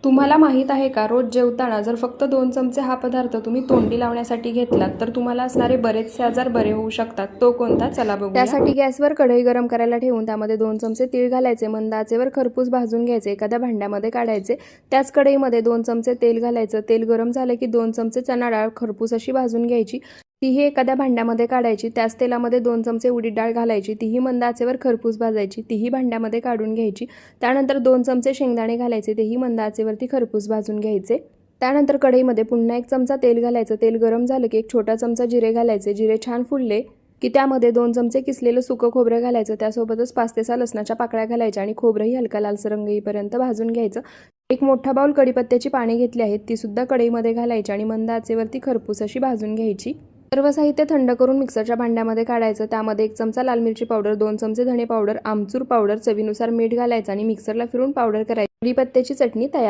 तुम्हाला माहीत आहे का, रोज जेवताना जर फक्त 2 चमचे हा पदार्थ तुम्ही तोंडी लावण्यासाठी घेतलात तर तुम्हाला असणारे बरेचसे आजार बरे होऊ शकतात. तो कोणता, चला बघूया. त्यासाठी गॅसवर कढई गरम करायला ठेवून त्यामध्ये 2 चमचे तीळ घालायचे, मंद आचेवर खरपूस भाजून घ्यायचे, एखाद्या भांड्यामध्ये काढायचे. त्याच कढईमध्ये 2 चमचे तेल घालायचं. तेल गरम झाले की 2 चमचे चणा डाळ खरपूस अशी भाजून घ्यायची, तीही एखाद्या भांड्यामध्ये काढायची. त्याच तेलामध्ये 2 चमचे उडीद डाळ घालायची, तीही मंद आचेवर खरपूस भाजायची, तीही भांड्यामध्ये काढून घ्यायची. त्यानंतर 2 चमचे शेंगदाणे घालायचे, तेही मंद आचेवरती खरपूस भाजून घ्यायचे. त्यानंतर कढईमध्ये पुन्हा 1 चमचा तेल घालायचं. तेल गरम झालं की 1 छोटा चमचा जिरे घालायचे. जिरे छान फुलले की त्यामध्ये 2 चमचे किसलेलं सुकं खोबरं घालायचं. त्यासोबतच 5 ते 6 लसणाच्या पाकळ्या घालायच्या आणि खोबरंही हलका लालसर रंग येईपर्यंत भाजून घ्यायचं. एक मोठा बाउल कढीपत्त्याची पाने घेतली आहेत, ती सुद्धा कढईमध्ये घालायची आणि मंद आचेवरती खरपूस अशी भाजून घ्यायची. सर्व साहित्य थंड करून मिक्सरच्या भांड्यामध्ये काढायचं. त्यामध्ये 1 चमचा लाल मिरची पावडर, 2 चमचे धणे पावडर, आमचूर पावडर, चवीनुसार मीठ घालायचं आणि मिक्सरला फिरून पावडर करायची. कढीपत्त्याची चटणी तयार.